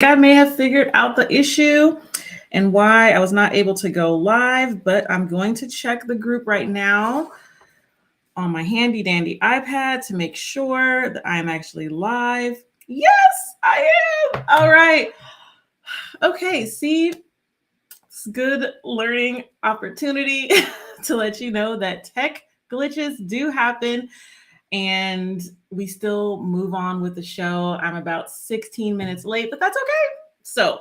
I may have figured out the issue and why I was not able to go live, but I'm going to check the group right now on my handy dandy iPad to make sure that I'm actually live. Yes, I am. All right. Okay, see, it's good learning opportunity to let you know that tech glitches do happen and we still move on with the show. I'm about 16 minutes late, but that's okay. So,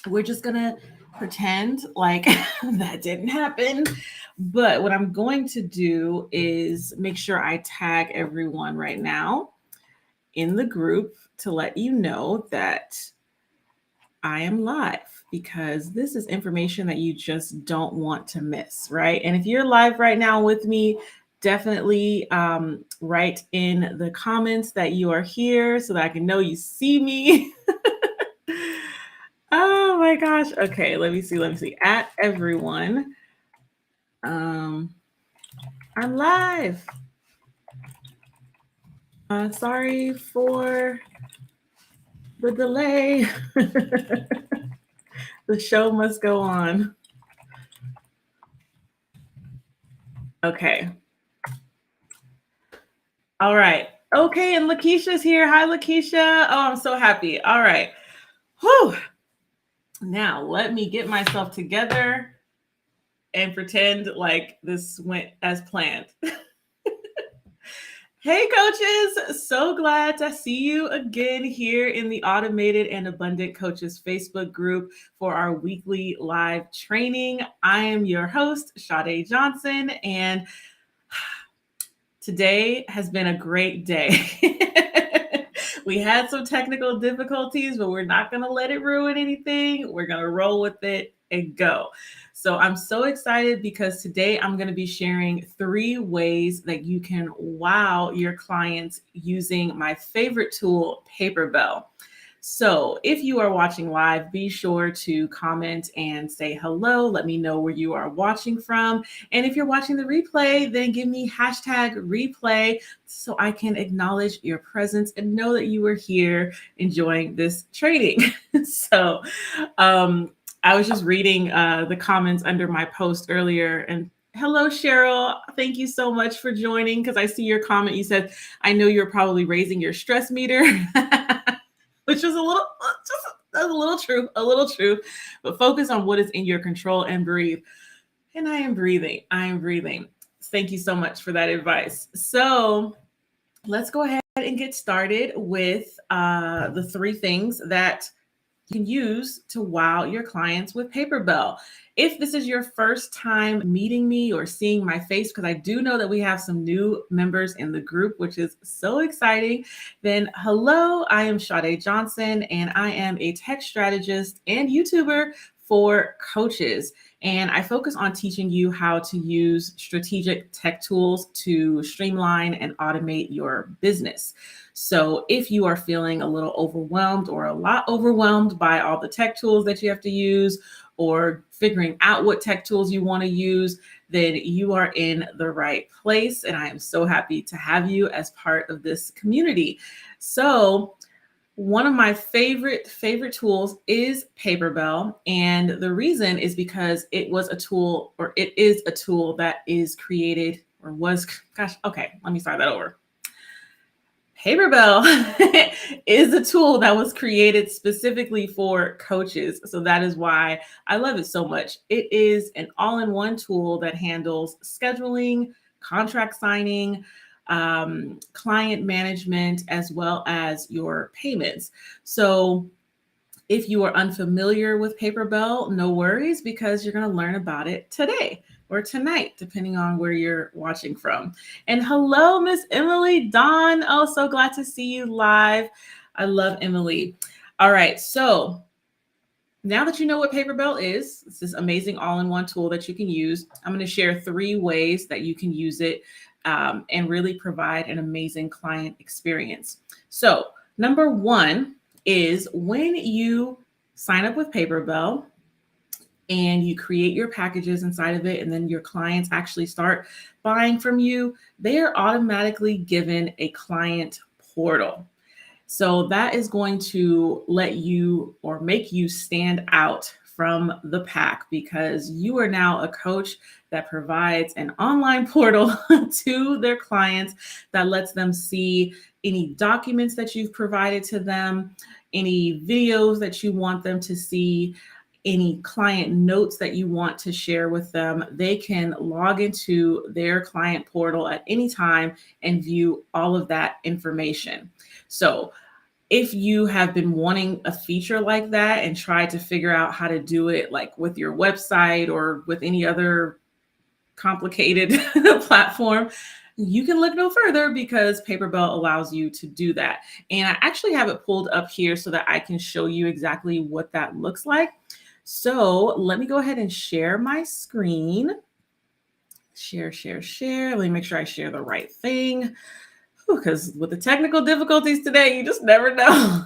we're just gonna pretend like that didn't happen. But what I'm going to do is make sure I tag everyone right now in the group to let you know that I am live because this is information that you just don't want to miss, right? And if you're live right now with me, definitely write in the comments that you are here so that I can know you see me. Oh my gosh. Okay, let me see. Let me see. At everyone. Um, I'm live. Sorry for the delay. The show must go on. Okay. All right. Okay, and Lakeisha's here. Hi, Lakeisha. Oh, I'm so happy. All right. Whew. Now let me get myself together and pretend like this went as planned. Hey, coaches. So glad to see you again here in the Automated and Abundant Coaches Facebook group for our weekly live training. I am your host, Sha-day Johnson, and today has been a great day. We had some technical difficulties, but we're not going to let it ruin anything. We're going to roll with it and go. So I'm so excited because today I'm going to be sharing 3 ways that you can wow your clients using my favorite tool, Paperbell. So if you are watching live, be sure to comment and say hello. Let me know where you are watching from. And if you're watching the replay, then give me hashtag replay so I can acknowledge your presence and know that you were here enjoying this training. So I was just reading the comments under my post earlier, and hello, Cheryl. Thank you so much for joining because I see your comment. You said, I know you're probably raising your stress meter. Which was a little true, but focus on what is in your control and breathe. And I am breathing. Thank you so much for that advice. So let's go ahead and get started with the 3 things that you can use to wow your clients with Paperbell. If this is your first time meeting me or seeing my face, because I do know that we have some new members in the group, which is so exciting, then hello, I am Sha-day Johnson, and I am a tech strategist and YouTuber for coaches. And I focus on teaching you how to use strategic tech tools to streamline and automate your business. So if you are feeling a little overwhelmed or a lot overwhelmed by all the tech tools that you have to use, or figuring out what tech tools you want to use, then you are in the right place. And I am so happy to have you as part of this community. So one of my favorite tools is Paperbell. And the reason is because it is a tool that is created or was, gosh, okay, let me start that over. Paperbell is a tool that was created specifically for coaches. So that is why I love it so much. It is an all-in-one tool that handles scheduling, contract signing, client management, as well as your payments. So if you are unfamiliar with Paperbell, no worries, because you're going to learn about it today or tonight, depending on where you're watching from. And hello, Miss Emily Dawn. Oh, so glad to see you live. I love Emily. All right, so now that you know what Paperbell is, it's this amazing all-in-one tool that you can use. I'm going to share 3 ways that you can use it and really provide an amazing client experience. So number 1 is when you sign up with Paperbell and you create your packages inside of it, and then your clients actually start buying from you, they are automatically given a client portal. So that is going to let you or make you stand out from the pack because you are now a coach that provides an online portal to their clients that lets them see any documents that you've provided to them, any videos that you want them to see, any client notes that you want to share with them. They can log into their client portal at any time and view all of that information. So if you have been wanting a feature like that and tried to figure out how to do it like with your website or with any other complicated platform, you can look no further because Paperbell allows you to do that. And I actually have it pulled up here so that I can show you exactly what that looks like. So let me go ahead and share my screen. Share, share, share. Let me make sure I share the right thing because with the technical difficulties today, you just never know.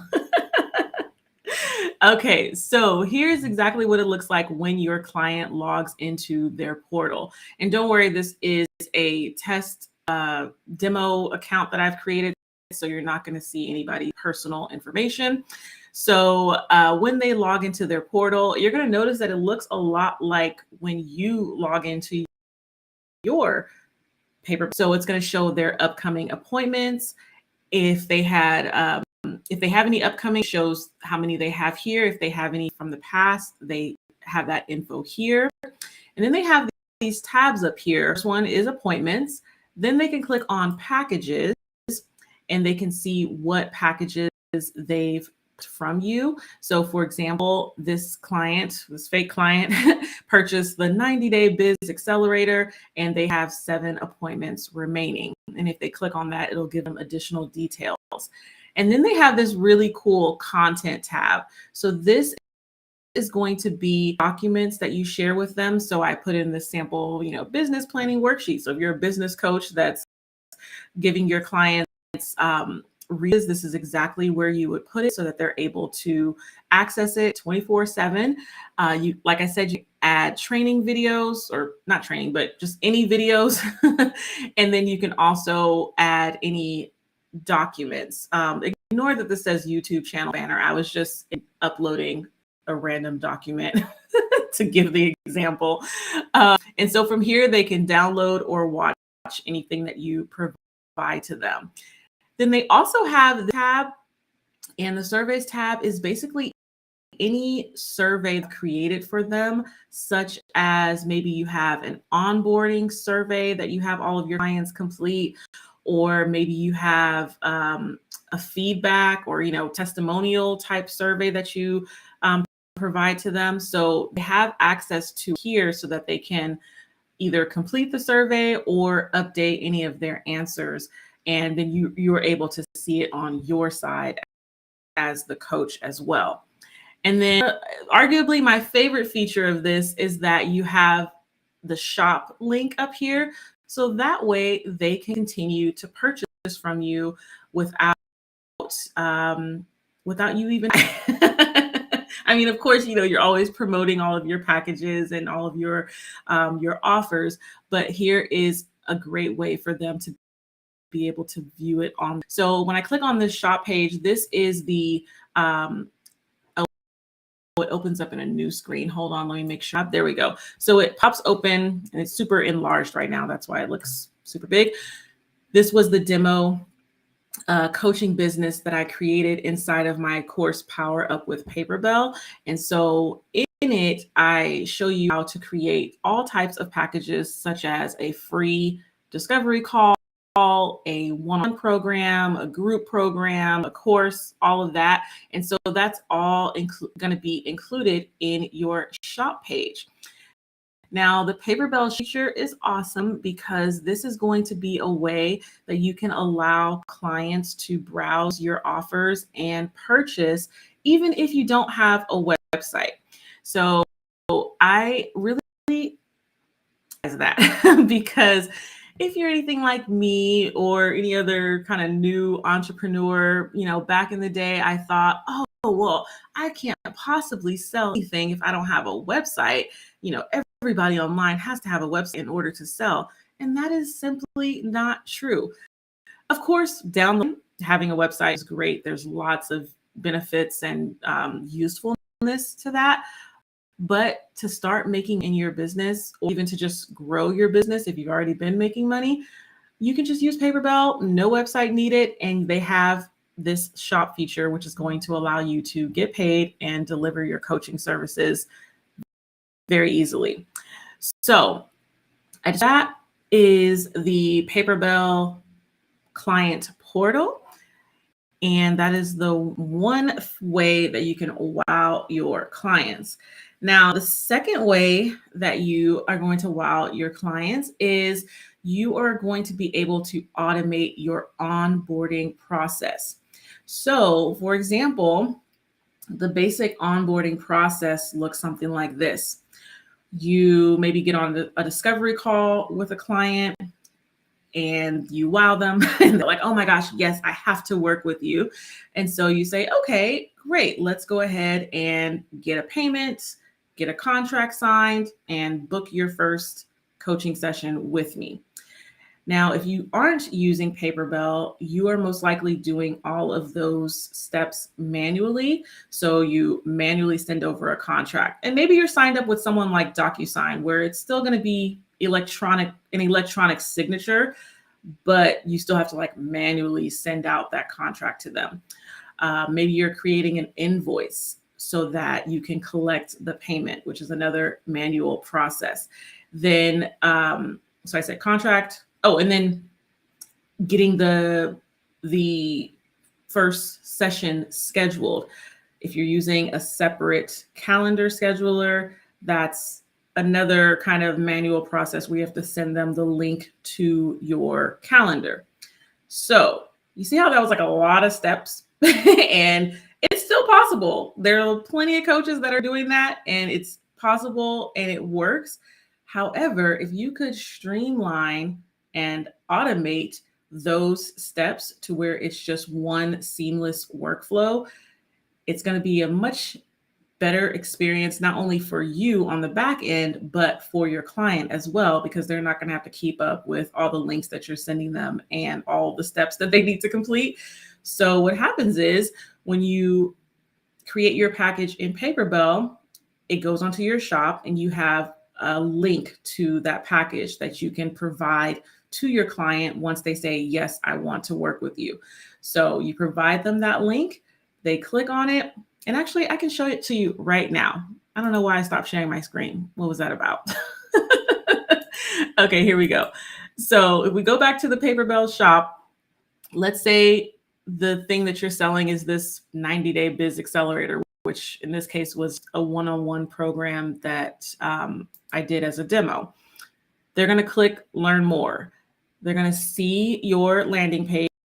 Okay, so here's exactly what it looks like when your client logs into their portal. And don't worry, this is a test demo account that I've created, so you're not going to see anybody's personal information. So when they log into their portal, you're going to notice that it looks a lot like when you log into your paper. So it's going to show their upcoming appointments. If they have any upcoming, shows how many they have here. If they have any from the past, they have that info here. And then they have these tabs up here. First one is appointments. Then they can click on packages and they can see what packages they've from you. So for example, this fake client purchased the 90-day biz accelerator and they have 7 appointments remaining. And if they click on that, it'll give them additional details. And then they have this really cool content tab. So this is going to be documents that you share with them. So I put in the sample, business planning worksheet. So if you're a business coach that's giving your clients reads, this is exactly where you would put it so that they're able to access it 24/7. Like I said, you add training videos, or not training, but just any videos. And then you can also add any documents. Ignore that this says YouTube channel banner. I was just uploading a random document to give the example. And so from here, they can download or watch anything that you provide to them. Then they also have the tab, and the surveys tab is basically any survey created for them, such as maybe you have an onboarding survey that you have all of your clients complete, or maybe you have a feedback or testimonial type survey that you provide to them. So they have access to here so that they can either complete the survey or update any of their answers. And then you are able to see it on your side as the coach as well. And then arguably my favorite feature of this is that you have the shop link up here. So that way they can continue to purchase from you without you even I mean, of course, you're always promoting all of your packages and all of your offers, but here is a great way for them to be able to view it on. So when I click on this shop page, this is the it opens up in a new screen. Hold on, let me make sure. There we go. So it pops open and it's super enlarged right now. That's why it looks super big. This was the demo coaching business that I created inside of my course Power Up with Paperbell. And so in it, I show you how to create all types of packages, such as a free discovery call, a one-on-one program, a group program, a course, all of that. And so that's all going to be included in your shop page. Now, the Paperbell feature is awesome because this is going to be a way that you can allow clients to browse your offers and purchase, even if you don't have a website. So I really like that because if you're anything like me or any other kind of new entrepreneur, back in the day, I thought, oh, well, I can't possibly sell anything if I don't have a website. Everybody online has to have a website in order to sell. And that is simply not true. Of course, down having a website is great. There's lots of benefits and usefulness to that. But to start making in your business, or even to just grow your business, if you've already been making money, you can just use Paperbell, no website needed, and they have this shop feature, which is going to allow you to get paid and deliver your coaching services very easily. So that is the Paperbell client portal. And that is the one way that you can wow your clients. Now, the second way that you are going to wow your clients is you are going to be able to automate your onboarding process. So, for example, the basic onboarding process looks something like this. You maybe get on a discovery call with a client and you wow them and they're like, oh my gosh, yes, I have to work with you. And so you say, okay, great, let's go ahead and get a payment, get a contract signed, and book your first coaching session with me. Now, if you aren't using Paperbell, you are most likely doing all of those steps manually. So you manually send over a contract. And maybe you're signed up with someone like DocuSign, where it's still going to be an electronic signature, but you still have to like manually send out that contract to them. Maybe you're creating an invoice so that you can collect the payment, which is another manual process. Then, so I said contract. Oh, and then getting the first session scheduled. If you're using a separate calendar scheduler, that's another kind of manual process where you have to send them the link to your calendar. So you see how that was like a lot of steps and it's still possible. There are plenty of coaches that are doing that and it's possible and it works. However, if you could streamline and automate those steps to where it's just one seamless workflow, it's going to be a much better experience, not only for you on the back end, but for your client as well, because they're not going to have to keep up with all the links that you're sending them and all the steps that they need to complete. So what happens is when you create your package in Paperbell, it goes onto your shop and you have a link to that package that you can provide to your client once they say, yes, I want to work with you. So you provide them that link, they click on it, and actually I can show it to you right now. I don't know why I stopped sharing my screen. What was that about? Okay, here we go. So if we go back to the Paperbell shop, let's say the thing that you're selling is this 90-day biz accelerator, which in this case was a one-on-one program that I did as a demo. They're going to click learn more. They're going to see your landing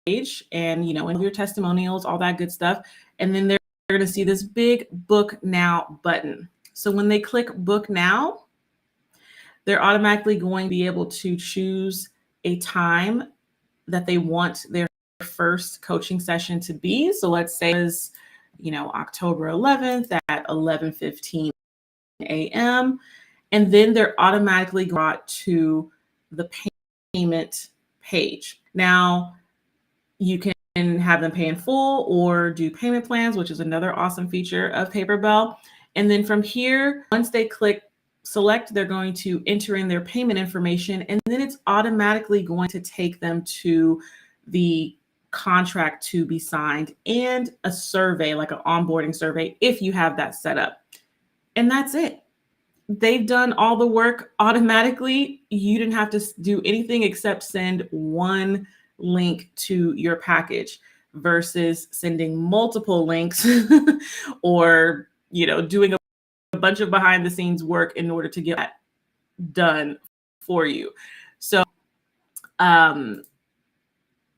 page and, and your testimonials, all that good stuff. And then they're going to see this big book now button. So when they click book now, they're automatically going to be able to choose a time that they want their first coaching session to be. So let's say it's, October 11th at 11:15 a.m. And then they're automatically brought to the payment page. Now, you can have them pay in full or do payment plans, which is another awesome feature of Paperbell. And then from here, once they click select, they're going to enter in their payment information, and then it's automatically going to take them to the contract to be signed and a survey, like an onboarding survey, if you have that set up. And that's it. They've done all the work automatically. You didn't have to do anything except send one link to your package versus sending multiple links or, doing a bunch of behind the scenes work in order to get that done for you. So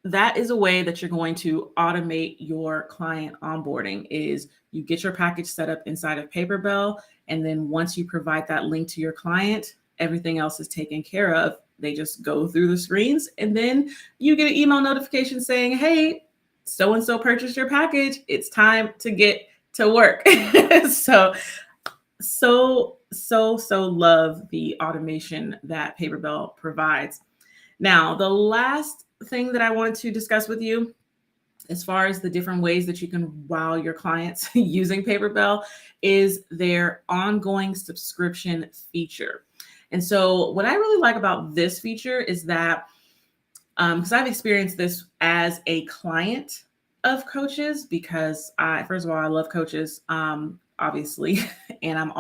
that is a way that you're going to automate your client onboarding is you get your package set up inside of Paperbell. And then once you provide that link to your client, everything else is taken care of. They just go through the screens and then you get an email notification saying, hey, so-and-so purchased your package. It's time to get to work. So love the automation that Paperbell provides. Now, the last thing that I wanted to discuss with you as far as the different ways that you can wow your clients using Paperbell, is their ongoing subscription feature. And so, what I really like about this feature is that, because I've experienced this as a client of coaches, because first of all, I love coaches, obviously, and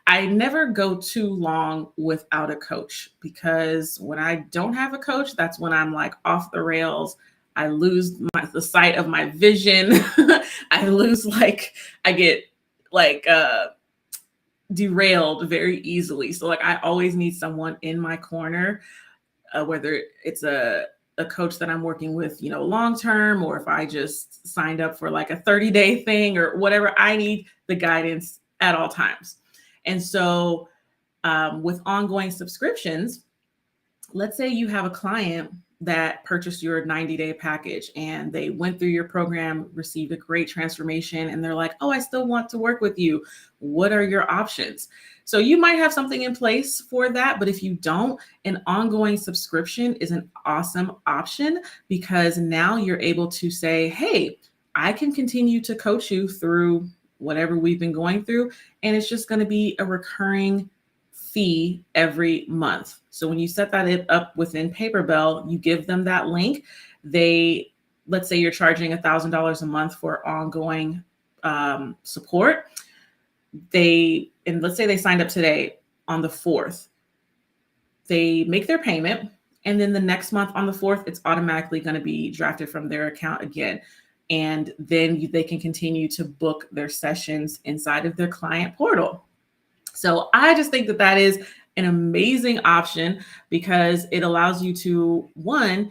I never go too long without a coach, because when I don't have a coach, that's when I'm like off the rails. I lose the sight of my vision. I get like derailed very easily. So like I always need someone in my corner, whether it's a coach that I'm working with, long term, or if I just signed up for like a 30-day thing or whatever. I need the guidance at all times. And so with ongoing subscriptions, let's say you have a client that purchased your 90-day package and they went through your program, received a great transformation, and they're like, oh, I still want to work with you. What are your options? So you might have something in place for that, but if you don't, an ongoing subscription is an awesome option, because now you're able to say, hey, I can continue to coach you through whatever we've been going through, and it's just going to be a recurring fee every month. So when you set that up within Paperbell, you give them that link. Let's say you're charging $1,000 a month for ongoing support. And let's say they signed up today on the 4th. They make their payment, and then the next month on the 4th, it's automatically going to be drafted from their account again. And then they can continue to book their sessions inside of their client portal. So I just think that is an amazing option, because it allows you to, one,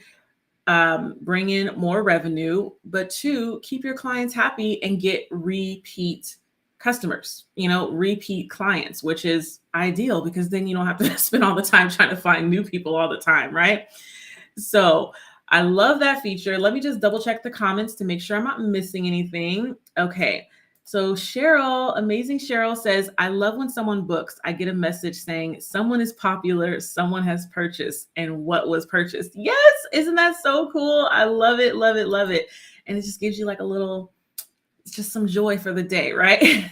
bring in more revenue, but two, keep your clients happy and get repeat customers, repeat clients, which is ideal, because then you don't have to spend all the time trying to find new people all the time, right? So I love that feature. Let me just double check the comments to make sure I'm not missing anything. Okay. So amazing Cheryl says, I love when someone books, I get a message saying someone is popular, someone has purchased, and what was purchased. Yes, isn't that so cool? I love it, love it, love it. And it just gives you like just some joy for the day, right?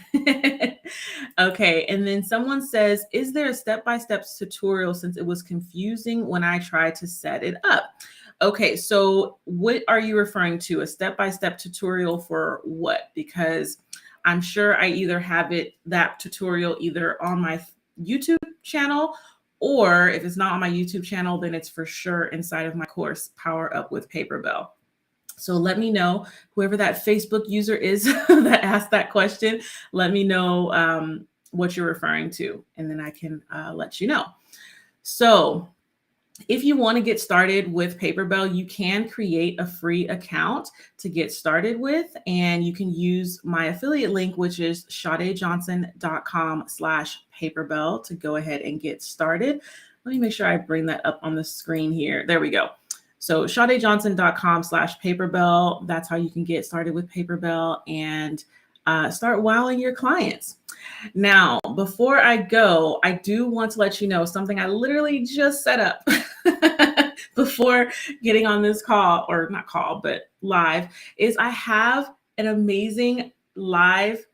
Okay, and then someone says, is there a step-by-step tutorial, since it was confusing when I tried to set it up? Okay, so what are you referring to? A step-by-step tutorial for what? Because I'm sure I either have that tutorial either on my YouTube channel, or if it's not on my YouTube channel, then it's for sure inside of my course, Power Up with Paperbell. So let me know, whoever that Facebook user is that asked that question, let me know what you're referring to, and then I can let you know. So if you want to get started with Paperbell, you can create a free account to get started with, and you can use my affiliate link, which is sha-day.johnson.com/Paperbell, to go ahead and get started. Let me make sure I bring that up on the screen here. There we go. So sha-day.johnson.com/Paperbell. That's how you can get started with Paperbell and start wowing your clients. Now, before I go, I do want to let you know something I literally just set up before getting on this call, or not call, but live, is I have an amazing live,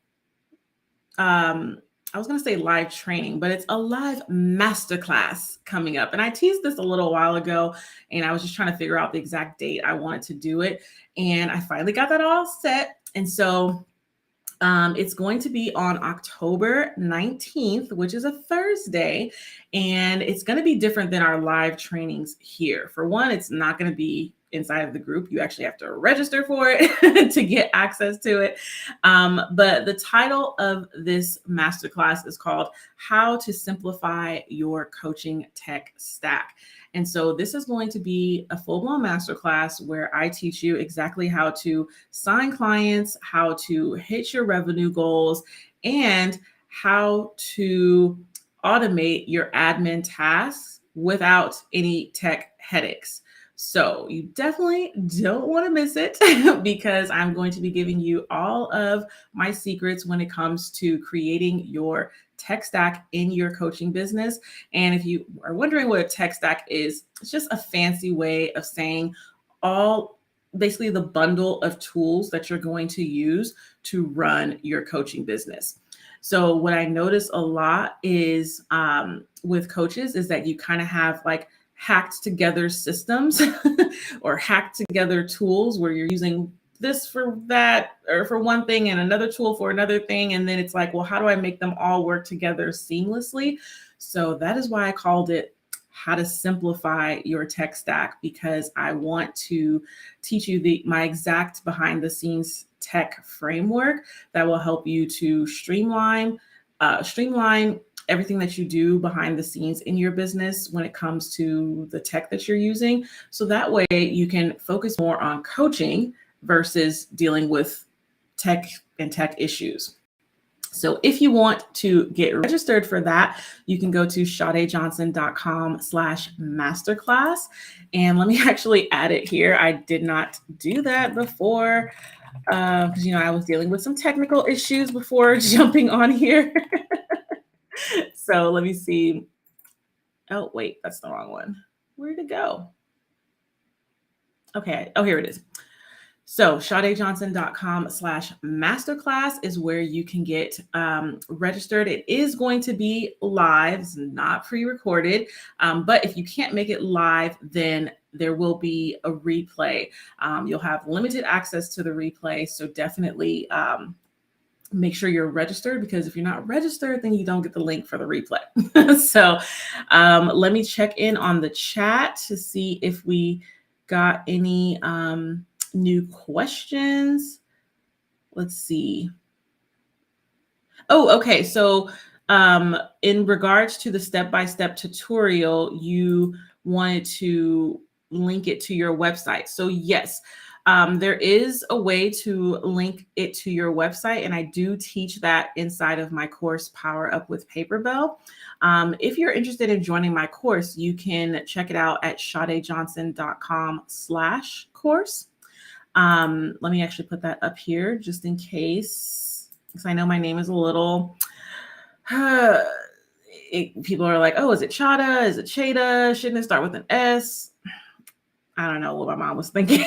I was going to say live training, but it's a live masterclass coming up. And I teased this a little while ago, and I was just trying to figure out the exact date I wanted to do it. And I finally got that all set. And so it's going to be on October 19th, which is a Thursday, and it's going to be different than our live trainings here. For one, it's not going to be inside of the group. You actually have to register for it to get access to it. But the title of this masterclass is called How to Simplify Your Coaching Tech Stack. And so this is going to be a full-blown masterclass where I teach you exactly how to sign clients, how to hit your revenue goals, and how to automate your admin tasks without any tech headaches. So you definitely don't want to miss it, because I'm going to be giving you all of my secrets when it comes to creating your tech stack in your coaching business. And if you are wondering what a tech stack is, it's just a fancy way of saying all basically the bundle of tools that you're going to use to run your coaching business. So what I notice a lot is with coaches is that you kind of have like hacked together systems or hacked together tools where you're using this for that or for one thing and another tool for another thing. And then it's like, well, how do I make them all work together seamlessly? So that is why I called it how to simplify your tech stack, because I want to teach you my exact behind the scenes tech framework that will help you to streamline everything that you do behind the scenes in your business when it comes to the tech that you're using. So that way you can focus more on coaching versus dealing with tech and tech issues. So if you want to get registered for that, you can go to sha-day.johnson.com/masterclass. And let me actually add it here. I did not do that before because, I was dealing with some technical issues before jumping on here. So let me see. Oh, wait, that's the wrong one. Where'd it go? Okay. Oh, here it is. So sha-day.johnson.com/masterclass is where you can get registered. It is going to be live, it's not pre-recorded. But if you can't make it live, then there will be a replay. You'll have limited access to the replay. So definitely make sure you're registered, because if you're not registered, then you don't get the link for the replay. So let me check in on the chat to see if we got any new questions. Let's see. Oh, okay. So in regards to the step-by-step tutorial, you wanted to link it to your website. So yes, there is a way to link it to your website, and I do teach that inside of my course, Power Up with Paperbell. If you're interested in joining my course, you can check it out at sha-day.johnson.com/course. Let me actually put that up here just in case, because I know my name is a little, people are like, oh, is it Chada? Is it Chada? Shouldn't it start with an S? I don't know what my mom was thinking.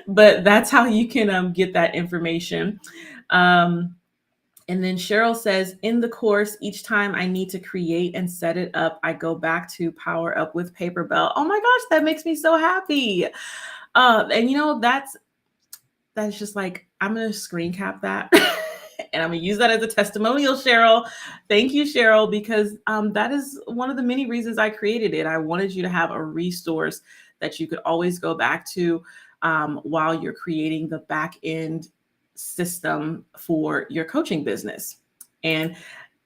But that's how you can get that information. And then Cheryl says, in the course, each time I need to create and set it up, I go back to Power Up with Paperbell. Oh my gosh, that makes me so happy. And that's just like, I'm going to screen cap that and I'm going to use that as a testimonial, Cheryl. Thank you, Cheryl, because that is one of the many reasons I created it. I wanted you to have a resource that you could always go back to while you're creating the back end system for your coaching business. And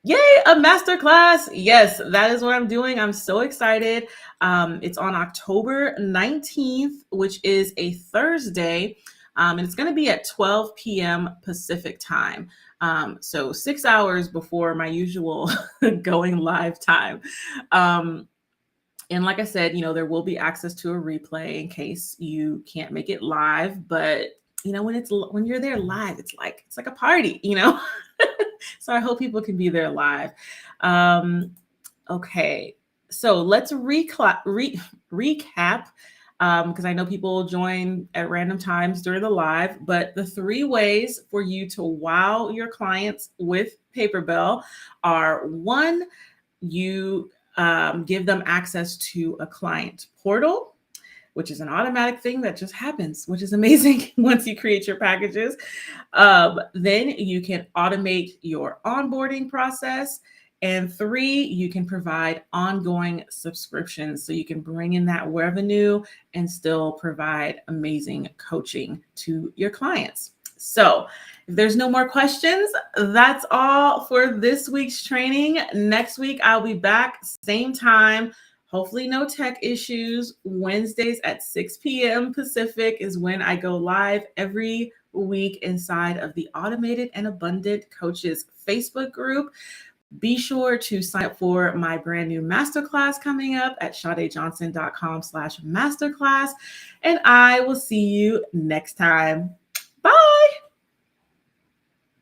yay, a masterclass. Yes, that is what I'm doing. I'm so excited. It's on October 19th, which is a Thursday. And it's going to be at 12 p.m. Pacific time. So 6 hours before my usual going live time. And like I said, there will be access to a replay in case you can't make it live. But when you're there live, it's like a party, So I hope people can be there live. Okay, so let's recap because I know people join at random times during the live. But the 3 ways for you to wow your clients with Paperbell are: 1, you give them access to a client portal, which is an automatic thing that just happens, which is amazing once you create your packages. Then you can automate your onboarding process. And 3, you can provide ongoing subscriptions so you can bring in that revenue and still provide amazing coaching to your clients. So if there's no more questions, that's all for this week's training. Next week, I'll be back, same time. Hopefully no tech issues. Wednesdays at 6 p.m. Pacific is when I go live every week inside of the Automated and Abundant Coaches Facebook group. Be sure to sign up for my brand new masterclass coming up at sha-day.johnson.com/masterclass. And I will see you next time.